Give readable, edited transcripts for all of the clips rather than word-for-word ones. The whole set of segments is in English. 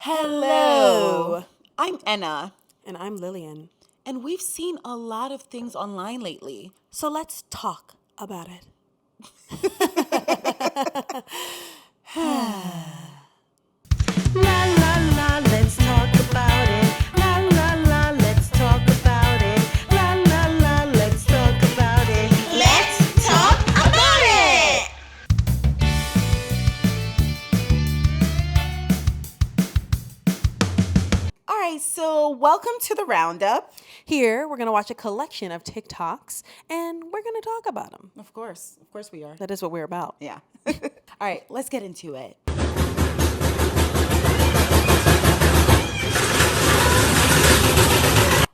Hello. I'm Enna. And I'm Lillian. And we've seen a lot of things online lately. So let's talk about it. La la la, let's talk about it. La la la, let's talk about it. La la la, let's talk about it. Let's talk about it! All right, so welcome to the Roundup. Here, we're going to watch a collection of TikToks and we're going to talk about them. Of course we are. That is what we're about. Yeah. All right, let's get into it.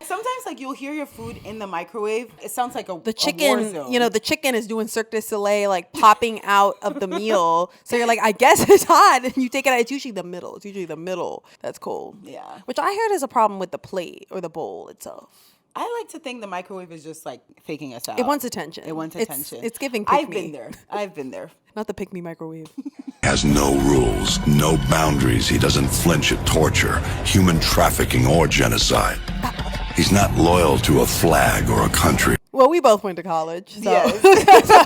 Sometimes, like, you'll hear your food in the microwave. It sounds like a war zone. The chicken is doing Cirque du Soleil, like popping out of the meal. So you're like, I guess it's hot. And you take it out. It's usually the middle. It's usually the middle that's cold. Yeah. Which I heard is a problem with the plate or the bowl itself. I like to think the microwave is just like faking us out. It wants attention. It's giving pick I've me. I've been there. Not the pick me microwave. Has no rules, no boundaries. He doesn't flinch at torture, human trafficking, or genocide. He's not loyal to a flag or a country. Well, we both went to college. So. Yes.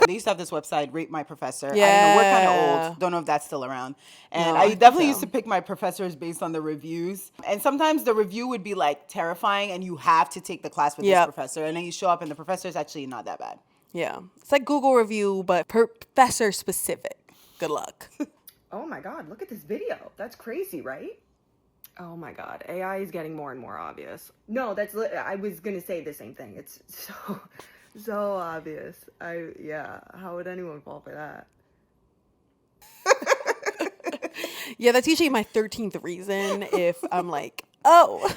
They used to have this website, Rate My Professor. Yeah. I don't know, we're kind of old. Don't know if that's still around. And No, I definitely so. used to pick my professors based on the reviews. And sometimes the review would be like terrifying and you have to take the class with this professor. And then you show up and the professor is actually not that bad. Yeah. It's like Google review, but professor specific. Good luck. Oh my God, look at this video. That's crazy, right? Oh my God, AI is getting more and more obvious. No, I was gonna say the same thing. It's so obvious. How would anyone fall for that? Yeah, that's usually my 13th reason if I'm like, oh.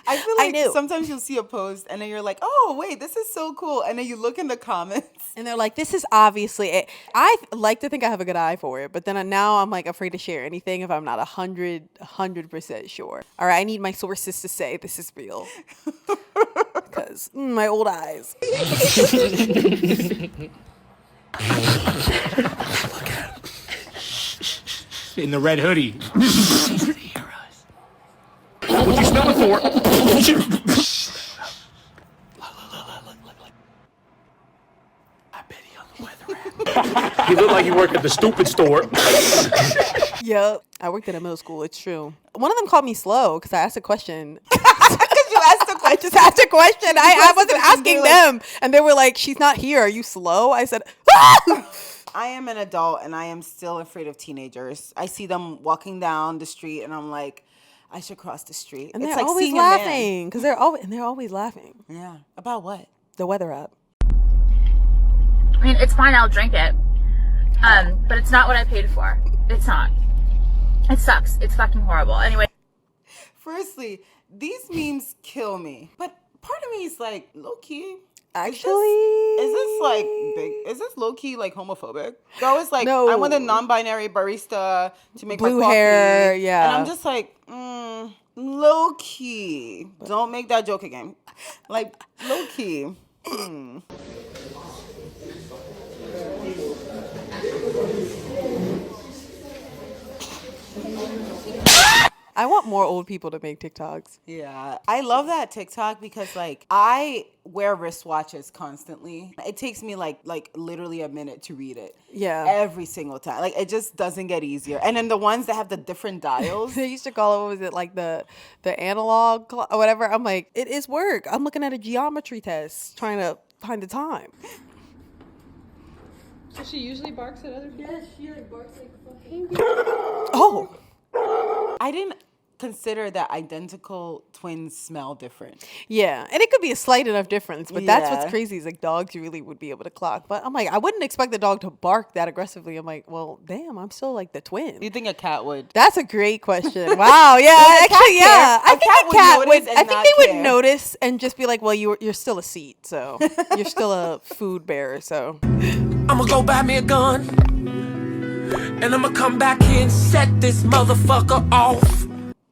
I feel I like knew. sometimes you'll see a post and then you're like, oh, wait, this is so cool. And then you look in the comments. And they're like, this is obviously it. I like to think I have a good eye for it, but then now I'm like afraid to share anything if I'm not 100% sure. All right, I need my sources to say this is real. Because my old eyes. Look at him. In the red hoodie. What you smelling for? I bet he on the weather app. He looked like he worked at the stupid store. Yep. I worked at a middle school. It's true. One of them called me slow because I asked a question. You asked a question. I just asked a question. I wasn't asking them. And they were like, she's not here. Are you slow? I said, ah! I am an adult and I am still afraid of teenagers. I see them walking down the street and I'm like, I should cross the street. And it's they're like always seeing a man. laughing because they're always laughing. Yeah. About what? The weather app. I mean, it's fine, I'll drink it. But it's not what I paid for. It's not. It sucks. It's fucking horrible. Anyway. Firstly, these memes kill me. But part of me is like, low-key. Actually, is this like big? Is this low key like homophobic? They're always like, No. I want a non-binary barista to make Blue my coffee. hair, yeah. And I'm just like, low key. Don't make that joke again. Like low key. I want more old people to make TikToks. Yeah, I love that TikTok because like I wear wristwatches constantly. It takes me like literally a minute to read it. Yeah. Every single time. Like it just doesn't get easier. And then the ones that have the different dials. They used to call it, what was it, like the analog or whatever. I'm like, it is work. I'm looking at a geometry test trying to find the time. So she usually barks at other people? Yes, she like barks like fucking. Oh. I didn't consider that identical twins smell different. Yeah, and it could be a slight enough difference, but that's Yeah. what's crazy is like dogs you really would be able to clock. But I'm like, I wouldn't expect the dog to bark that aggressively. I'm like, well, damn, I'm still like the twin. You think a cat would? That's a great question. Wow, yeah, actually, yeah. I think a cat would. I think they would notice and just be like, well, you're still a seat, so you're still a food bearer, so. I'ma go buy me a gun, and I'ma come back here and set this motherfucker off.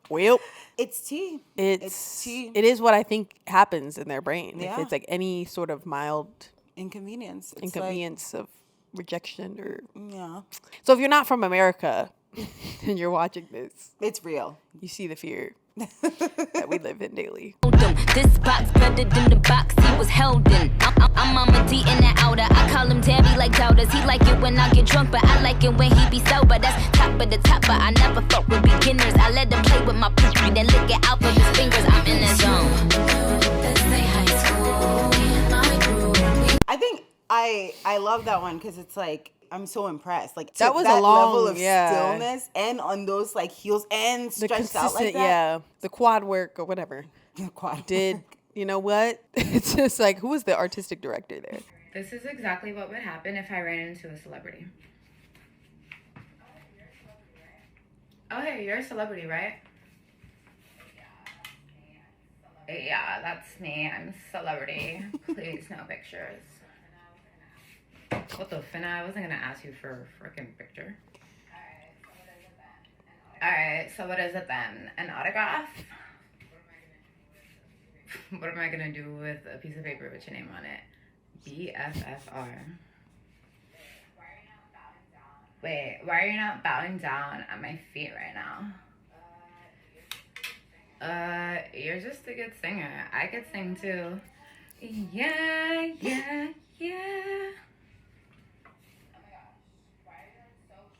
Well, It's tea. it's tea. it is what I think happens in their brain. Yeah. If it's like any sort of mild Inconvenience. It's inconvenience of rejection or Like, yeah. so if you're not from America, and you're watching this, It's real. you see the fear that we live in daily. This box better than the box he was held in. I'm Mama D in the outer. I call him Daddy like doubters. He like it when I get drunk, but I like it when he be sober. That's top of the top, but I never fuck with beginners. I let him play with my pussy, then lick it out with his fingers. I'm in the zone. I think I love that one because it's like I'm so impressed. Like That was a long level of stillness and on those like heels and The stretched out like that. yeah, the quad work or whatever. Did you know what? It's just like, who was the artistic director there? This is exactly what would happen if I ran into a celebrity. Oh, hey, you're a celebrity, right? Yeah, that's me. I'm a celebrity. Please, no pictures. What the finna? I wasn't gonna ask you for a freaking picture. Alright, so what is it then? An autograph? What am I gonna do with a piece of paper with your name on it? BFFR. Wait, why are you not bowing down at my feet right now? You're just a good singer. I could sing too. Yeah, yeah, yeah.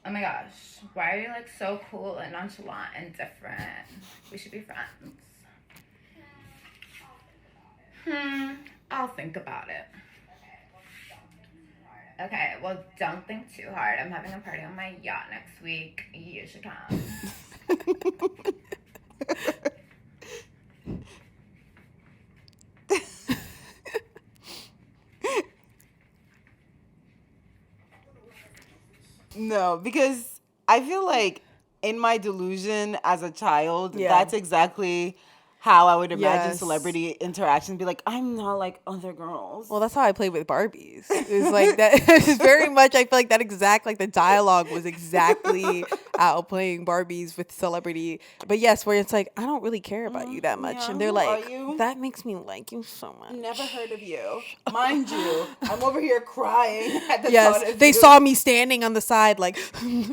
Oh my gosh, why are you like so cool and nonchalant and different? We should be friends. I'll think about it. Okay, well, don't think too hard. I'm having a party on my yacht next week. You should come. No, because I feel like in my delusion as a child, that's exactly how I would imagine celebrity interactions. Be like, I'm not like other girls. Well, that's how I played with Barbies. It's like that. It's very much. I feel like that exact like the dialogue was exactly out playing Barbies with celebrity. But yes, where it's like, I don't really care about you that much, and they're like, that makes me like you so much. Never heard of you, mind you. I'm over here crying at the thought Yes, of they you. saw me standing on the side like. You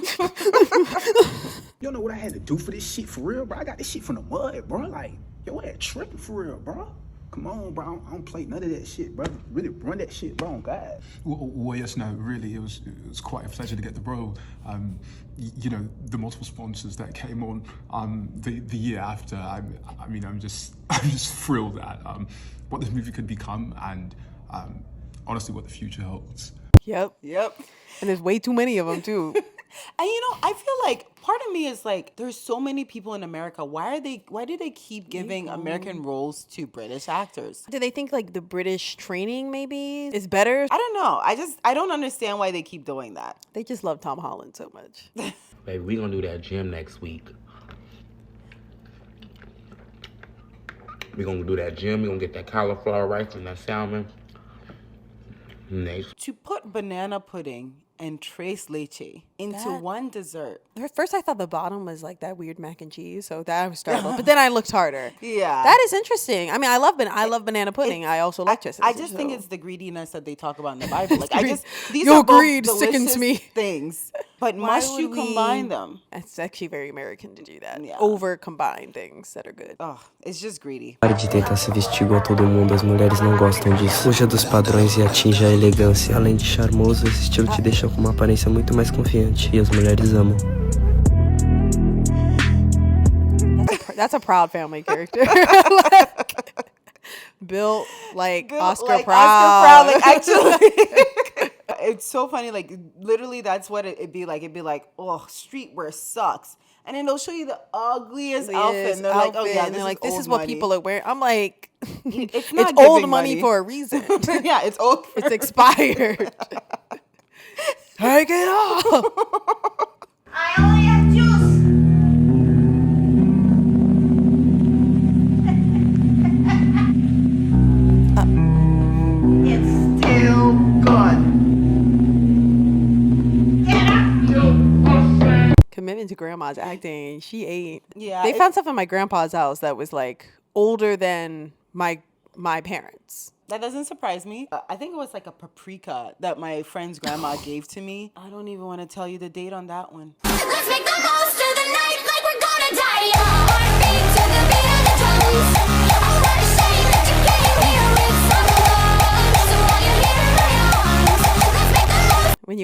don't know what I had to do for this shit for real, bro. I got this shit from the mud, bro. Like, yo, I had tripping for real, bro. Come on, bro. I don't play none of that shit, bro. Really run that shit, bro. On God. Well, yes, no, really, it was quite a pleasure to get the role. You know, the multiple sponsors that came on the year after. I mean, I'm just thrilled at what this movie could become, and honestly, what the future holds. Yep. And there's way too many of them too. And you know, I feel like part of me is like, there's so many people in America. Why do they keep giving American roles to British actors? Do they think like the British training maybe is better? I don't know. I don't understand why they keep doing that. They just love Tom Holland so much. Baby, we gonna do that gym next week. We gonna do that gym. We gonna get that cauliflower rice and that salmon. Nice. To put banana pudding and tres leche into one dessert. At first, I thought the bottom was like that weird mac and cheese, so that was startled. But then I looked harder. Yeah, that is interesting. I mean, I love banana pudding. I also like chestnut. I just think it's the greediness that they talk about in the Bible. Like these Your are both greed sickens me. Things, but must you combine them? It's actually very American to do that. Yeah. Over combine things that are good. Oh, it's just greedy. Pare de tentar se vestir igual a todo mundo, as mulheres não gostam disso. Fuja dos padrões e atinja a elegância. Além de charmoso, esse estilo te deixa com uma aparência muito mais confiante e as mulheres amam. That's a proud family character. Built like Oscar proud. Oscar proud, like actually. It's so funny, like literally that's what it'd be like. It'd be like, oh, streetwear sucks. And then they'll show you the ugliest outfit. And they're like, oh yeah, this is what people are wearing. I'm like, it's not old money for a reason. Yeah, it's old. It's expired. Take it off. I only have juice. It's still good. Commitment to grandma's acting. She ate. Yeah. They found stuff in my grandpa's house that was like older than my parents. That doesn't surprise me. I think it was like a paprika that my friend's grandma gave to me. I don't even want to tell you the date on that one. Let's make the most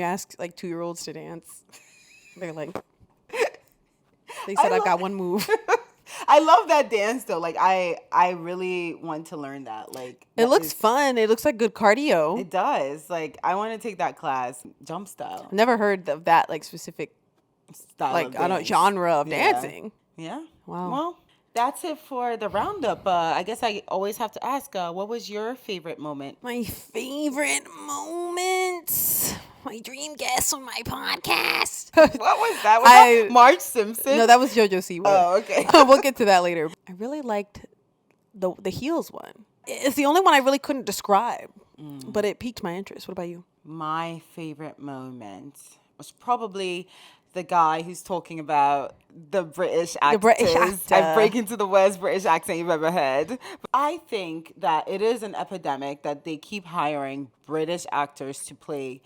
ask like 2-year-olds to dance. They're like, they said I got one move. I love that dance though. Like I really want to learn that. Like it looks fun. It looks like good cardio. It does. Like I want to take that class, jump style. I've never heard of that like specific style, like I don't genre of dancing. Yeah. Wow. Well, that's it for the roundup. I guess I always have to ask, what was your favorite moment? My favorite moment? My dream guest on my podcast. What was that? Was that Marge Simpson? No, that was JoJo Siwa. Oh, okay. We'll get to that later. I really liked the heels one. It's the only one I really couldn't describe, but it piqued my interest. What about you? My favorite moment was probably the guy who's talking about the British actors. The British actor. I break into the worst British accent you've ever heard. I think that it is an epidemic that they keep hiring British actors to play,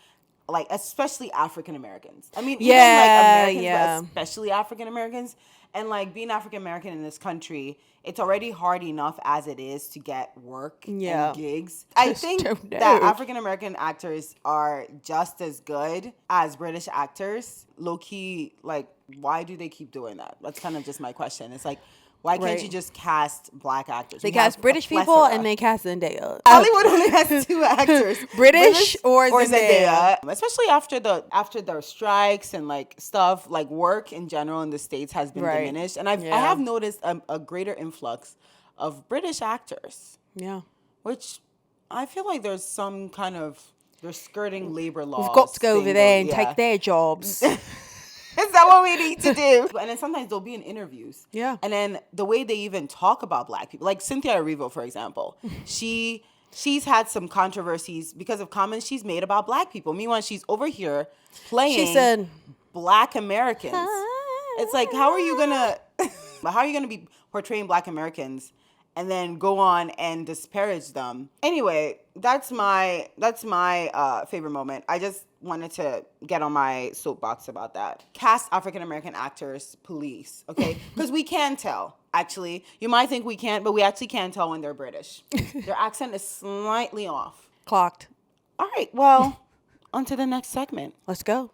like, especially African Americans. I mean, even like Americans, but especially African Americans. And like being African American in this country, it's already hard enough as it is to get work and gigs. I think that African American actors are just as good as British actors. Low key, like, why do they keep doing that? That's kind of just my question. It's like, why can't you just cast black actors? They cast British people and they cast Zendaya. Hollywood only has 2 actors, British or Zendaya. Especially after the strikes and like stuff, like work in general in the States has been diminished, and I have noticed a greater influx of British actors. Yeah, which I feel like there's some kind of they're skirting labor laws. We've got to go over there and take their jobs. Is that what we need to do? And then sometimes they'll be in interviews. Yeah. And then the way they even talk about black people, like Cynthia Erivo, for example, she's had some controversies because of comments she's made about black people. Meanwhile, she's over here playing black Americans. It's like, how are you gonna be portraying black Americans and then go on and disparage them? Anyway, that's my favorite moment. I just wanted to get on my soapbox about that. Cast African-American actors, police, okay? Because we can tell, actually. You might think we can't, but we actually can tell when they're British. Their accent is slightly off. Clocked. All right, well, on to the next segment. Let's go.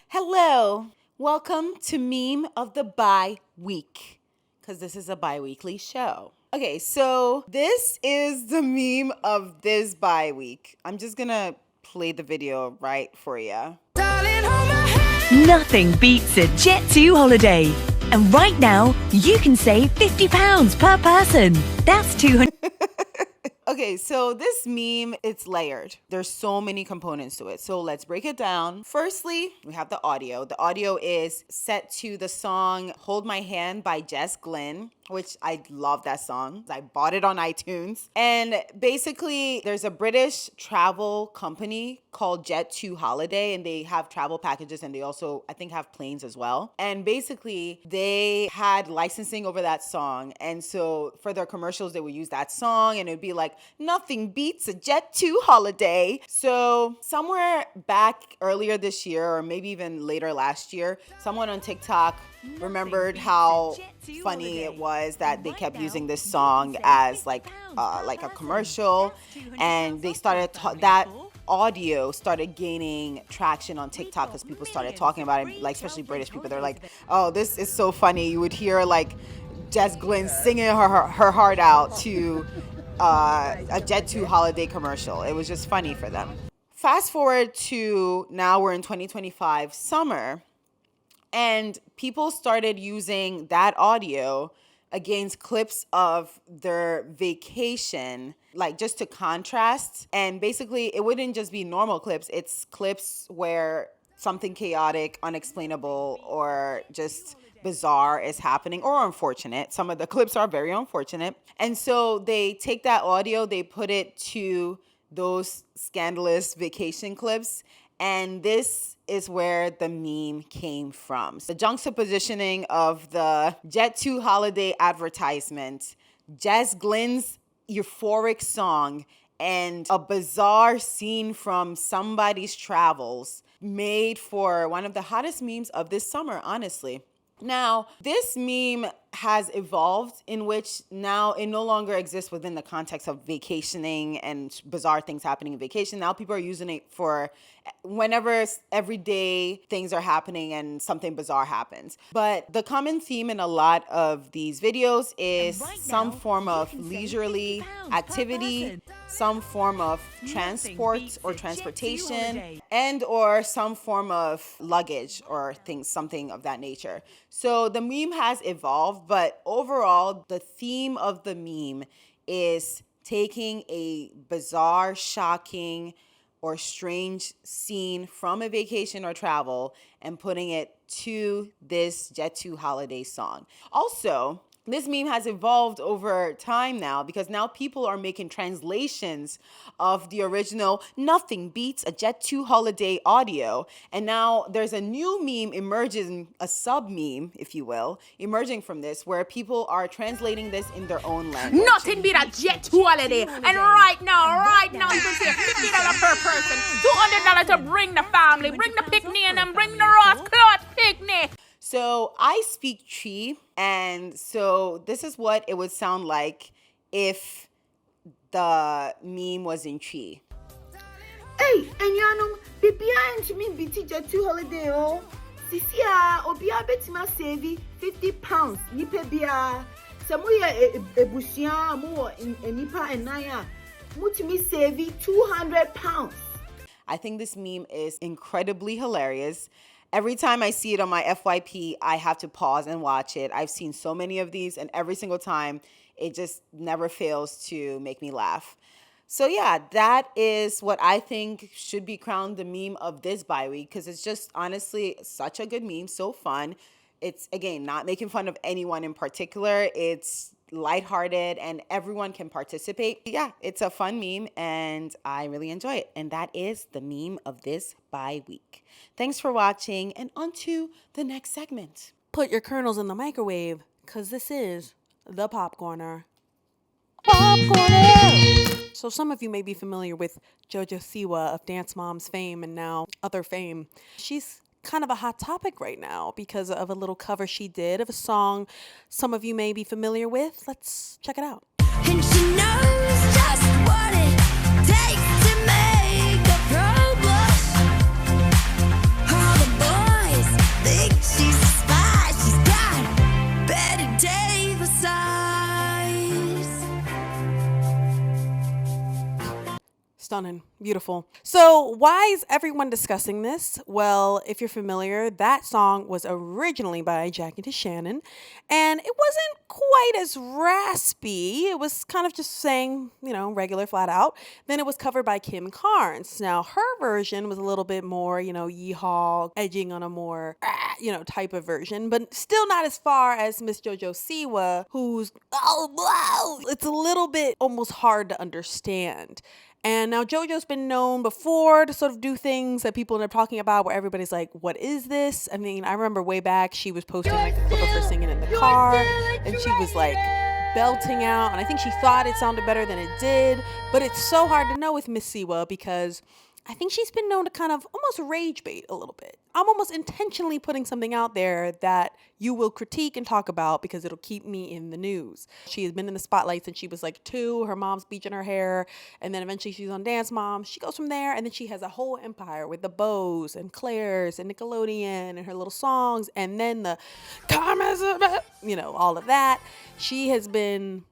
Hello. Welcome to Meme of the Bi-Week, because this is a bi-weekly show. Okay, so this is the meme of this bi-week. I'm just gonna play the video right for you. Nothing beats a Jet2 holiday. And right now, you can save £50 per person. That's $200. Okay, so this meme, it's layered. There's so many components to it. So let's break it down. Firstly, we have the audio. The audio is set to the song Hold My Hand by Jess Glynn, which I love that song. I bought it on iTunes. And basically, there's a British travel company called Jet2 Holiday, and they have travel packages, and they also, I think, have planes as well. And basically, they had licensing over that song. And so for their commercials, they would use that song, and it would be like, nothing beats a Jet2 holiday. So somewhere back earlier this year, or maybe even later last year, someone on TikTok remembered how funny it was that they kept using this song as like a commercial, and they started that audio started gaining traction on TikTok because people started talking about it, like especially British people. They're like, oh, this is so funny. You would hear like Jess Glynn singing her heart out to a Jet2 holiday commercial. It was just funny for them. Fast forward to now, we're in 2025 summer, and people started using that audio against clips of their vacation, like just to contrast. And basically, it wouldn't just be normal clips. It's clips where something chaotic, unexplainable, or just bizarre is happening, or unfortunate. Some of the clips are very unfortunate. And so they take that audio, they put it to those scandalous vacation clips, and this is where the meme came from. The juxtapositioning of the Jet2 holiday advertisement, Jess Glynn's euphoric song, and a bizarre scene from somebody's travels made for one of the hottest memes of this summer, honestly. Now, this meme has evolved in which now it no longer exists within the context of vacationing and bizarre things happening in vacation. Now people are using it for whenever everyday things are happening and something bizarre happens. But the common theme in a lot of these videos is some form of leisurely activity, some form of transport or transportation, and or some form of luggage or something of that nature. So the meme has evolved, but overall the theme of the meme is taking a bizarre, shocking, or strange scene from a vacation or travel and putting it to this Jet2 holiday song. Also, this meme has evolved over time now because now people are making translations of the original Nothing Beats a Jet2 Holiday audio. And now there's a new meme emerging, a sub meme, if you will, emerging from this where people are translating this in their own language. Nothing beat a Jet2 holiday. And right now, you can say $50 per person, $200 to bring the family, bring the picnic and bring the Ross Cloth picnic. So I speak Chi, and so this is what it would sound like if the meme was in Chi. Hey, enyanum, bibia ntimi biti Jet2 holiday o. Sisi a obia betima save £50. Nipa bia. Samuye ebusia mo nipa enaya. Mutimi save £200. I think this meme is incredibly hilarious. Every time I see it on my FYP, I have to pause and watch it. I've seen so many of these, and every single time, it just never fails to make me laugh. So yeah, that is what I think should be crowned the meme of this bye week, because it's just honestly such a good meme, so fun. It's, again, not making fun of anyone in particular. It's lighthearted and everyone can participate. Yeah, it's a fun meme and I really enjoy it. And that is the meme of this bye week. Thanks for watching, and on to the next segment. Put your kernels in the microwave, because this is the Popcorner. Popcorner! So some of you may be familiar with JoJo Siwa of Dance Moms fame and now other fame. She's kind of a hot topic right now because of a little cover she did of a song some of you may be familiar with. Let's check it out. And she knows just what it takes to make a pro blush. All the boys think she's a spy. She's got Betty Davis eyes. Stunning. Beautiful. So why is everyone discussing this? Well, if you're familiar, that song was originally by Jackie DeShannon, and it wasn't quite as raspy. It was kind of just saying, regular, flat out. Then it was covered by Kim Carnes. Now, her version was a little bit more, yeehaw, edging on a more, type of version, but still not as far as Miss JoJo Siwa, who's, it's a little bit almost hard to understand. And now JoJo's been known before to sort of do things that people end up talking about where everybody's like, what is this? I mean, I remember way back she was posting like a clip of her singing in the car and she was like belting out. And I think she thought it sounded better than it did. But it's so hard to know with Miss Siwa because I think she's been known to kind of almost rage bait a little bit. I'm almost intentionally putting something out there that you will critique and talk about because it'll keep me in the news. She has been in the spotlight since she was like 2. Her mom's bleaching her hair. And then eventually she's on Dance Moms. She goes from there. And then she has a whole empire with the Bows and Claire's and Nickelodeon and her little songs. And then the all of that. She has been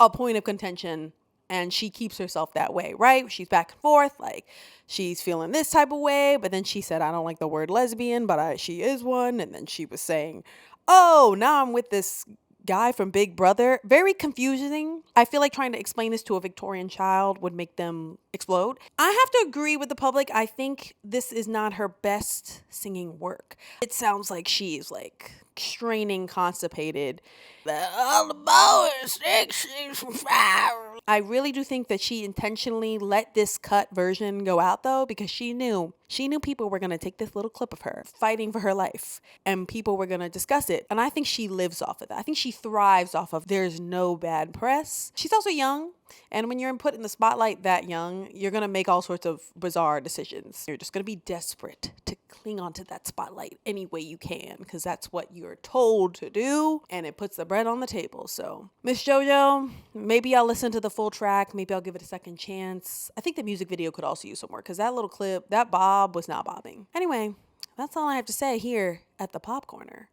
a point of contention. And she keeps herself that way, right? She's back and forth, like she's feeling this type of way, but then she said, I don't like the word lesbian, but she is one. And then she was saying, oh, now I'm with this guy from Big Brother. Very confusing. I feel like trying to explain this to a Victorian child would make them explode. I have to agree with the public. I think this is not her best singing work. It sounds like she's like straining, constipated. All the boys think she's from fire. I really do think that she intentionally let this cut version go out though, because she knew people were going to take this little clip of her fighting for her life and people were going to discuss it. And I think she lives off of that. I think she thrives off of there's no bad press. She's also young. And when you're put in the spotlight that young, you're going to make all sorts of bizarre decisions. You're just going to be desperate to cling onto that spotlight any way you can because that's what you're told to do and it puts the bread on the table. So, Miss JoJo, maybe I'll listen to the full track. Maybe I'll give it a second chance. I think the music video could also use some more because that little clip, that bob was not bobbing. Anyway, that's all I have to say here at the Pop Corner.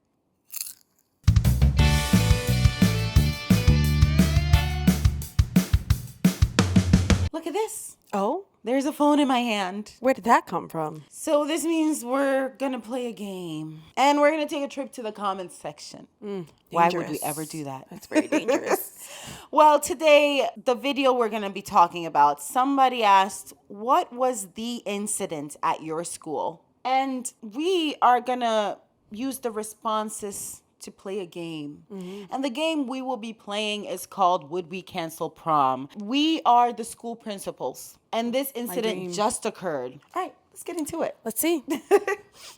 Look at this. Oh? There's a phone in my hand. Where did that come from? So this means we're going to play a game. And we're going to take a trip to the comments section. Why would we ever do that? That's very dangerous. Well, today, the video we're going to be talking about, somebody asked, what was the incident at your school? And we are going to use the responses to play a game. And the game we will be playing is called Would We Cancel Prom? We are the school principals. And this incident just occurred. All right, let's get into it. Let's see.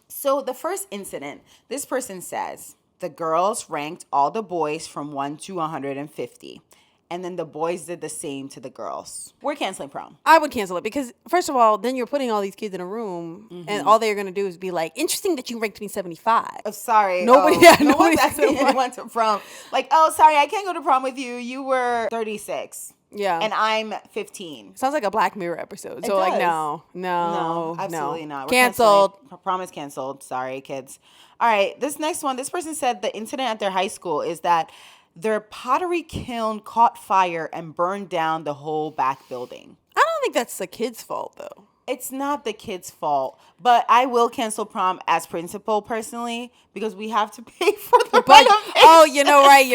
So the first incident, this person says, the girls ranked all the boys from 1 to 150. And then the boys did the same to the girls. We're canceling prom. I would cancel it because, first of all, then you're putting all these kids in a room and all they're going to do is be like, interesting that you ranked me 75. Oh, sorry. Nobody, no one's asking anyone to prom. Like, oh, sorry, I can't go to prom with you. You were 36. Yeah. And I'm 15. Sounds like a Black Mirror episode. So, like, no, absolutely not. We're Canceled. canceling. Prom is canceled. Sorry, kids. All right, this next one, this person said the incident at their high school is that their pottery kiln caught fire and burned down the whole back building. I don't think that's the kid's fault, though. It's not the kid's fault, but I will cancel prom as principal personally because we have to pay for the budget. Oh, you're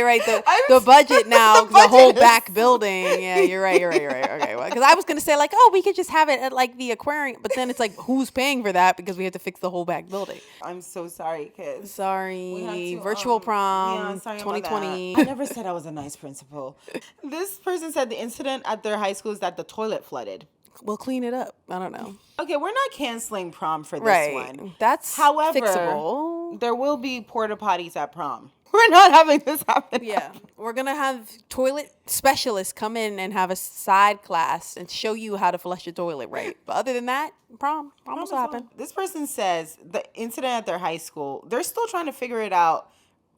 right. The budget now, the whole back building. Yeah, you're right. Okay, well, because I was gonna say like, oh, we could just have it at like the aquarium, but then it's like, who's paying for that because we have to fix the whole back building. I'm so sorry, kids. Sorry, virtual prom, 2020. I never said I was a nice principal. This person said the incident at their high school is that the toilet flooded. We'll clean it up. I don't know. Okay, we're not canceling prom for this one. That's however, fixable. There will be porta potties at prom. We're not having this happen. Yeah, we're going to have toilet specialists come in and have a side class and show you how to flush your toilet right. But other than that, prom will happen. This person says the incident at their high school, they're still trying to figure it out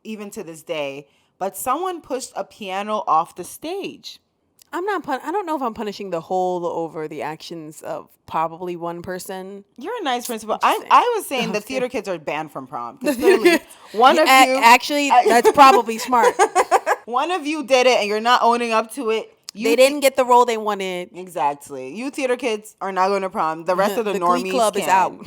even to this day, but someone pushed a piano off the stage. I don't know if I'm punishing the whole over the actions of probably one person. You're a nice principal. I was saying the theater kids are banned from prom. Clearly, one of you... Actually, that's probably smart. One of you did it and you're not owning up to it. They didn't get the role they wanted. Exactly. You theater kids are not going to prom. The rest of the normies Glee Club is out.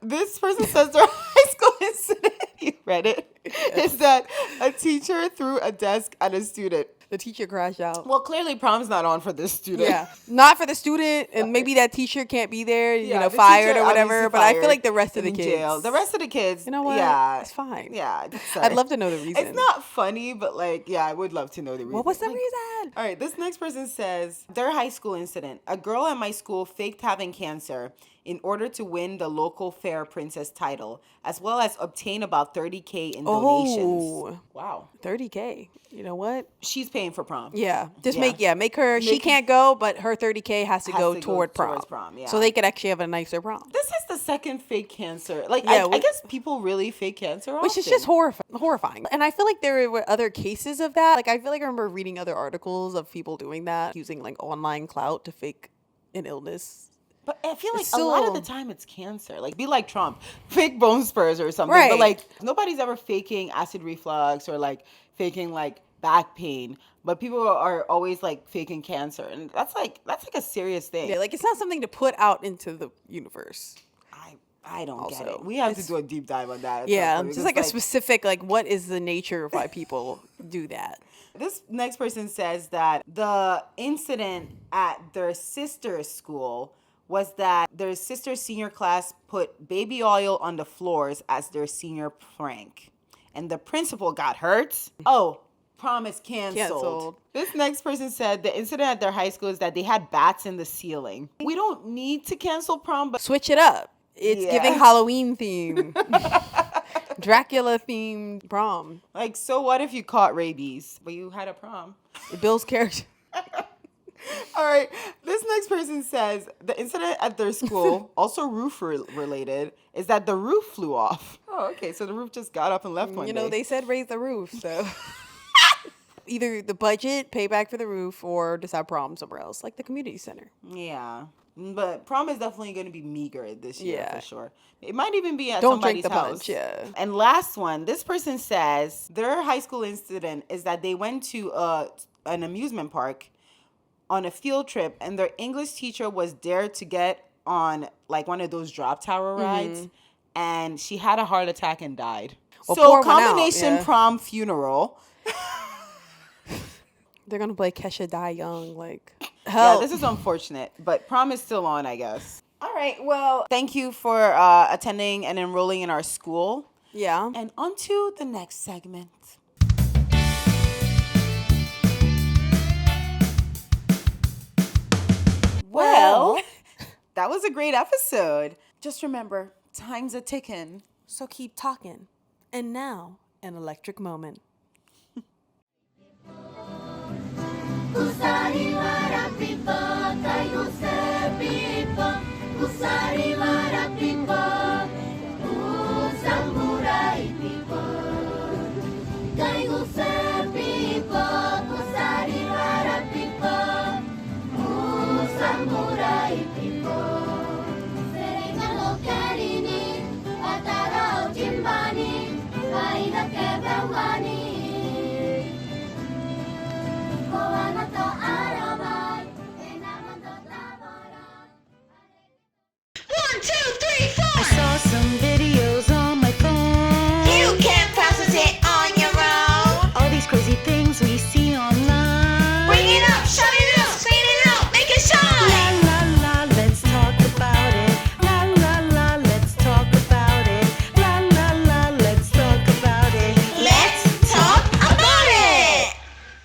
This person says their high school incident, you read it, is that a teacher threw a desk at a student. The teacher crashed out. Well, clearly prom's not on for this student. Yeah, not for the student, and maybe that teacher can't be there, fired or whatever. But I feel like the rest of the kids. Jail. The rest of the kids. You know what? Yeah. It's fine. Yeah. I'd love to know the reason. It's not funny, but I would love to know the reason. What was the reason? All right, this next person says, their high school incident. A girl at my school faked having cancer in order to win the local fair princess title, as well as obtain about $30,000 in donations. Wow. $30,000. You know what? She's paying for prom. Yeah. Just make her, she can't go, but her $30,000 has to go toward prom. So they could actually have a nicer prom. This is the second fake cancer. I guess people really fake cancer often. Which is just horrifying. And I feel like there were other cases of that. I feel like I remember reading other articles of people doing that, using online clout to fake an illness. But I feel like a lot of the time it's cancer. Be like Trump, fake bone spurs or something. Right. But nobody's ever faking acid reflux or faking back pain. But people are always faking cancer, and that's a serious thing. Yeah, it's not something to put out into the universe. I don't get it. We have to do a deep dive on that. Yeah, just a specific what is the nature of why people do that. This next person says that the incident at their sister's school was that their sister's senior class put baby oil on the floors as their senior prank. And the principal got hurt. Oh, prom is canceled. This next person said the incident at their high school is that they had bats in the ceiling. We don't need to cancel prom, but... Switch it up. It's giving Halloween theme. Dracula themed prom. So what if you caught rabies, but you had a prom? Bill's character. All right. This next person says the incident at their school, also roof related, is that the roof flew off. Oh, okay. So the roof just got up and left one You day. know, they said raise the roof, so either the budget, payback for the roof, or just have prom somewhere else, like the community center. Yeah. But prom is definitely going to be meager this year Yeah. for sure. It might even be at Don't somebody's drink the house. punch, yeah. And last one, this person says their high school incident is that they went to an amusement park on a field trip, and their English teacher was dared to get on like one of those drop tower rides, and she had a heart attack and died. Well, So pour one out, combination yeah. prom funeral. They're gonna play Kesha Die Young, like Yeah, hell. this is unfortunate, but prom is still on, I guess. All right, well, thank you for attending and enrolling in our school. Yeah. And on to the next segment. Well, that was a great episode. Just remember, time's a ticking. So keep talking. And now, an electric moment. One, two, three.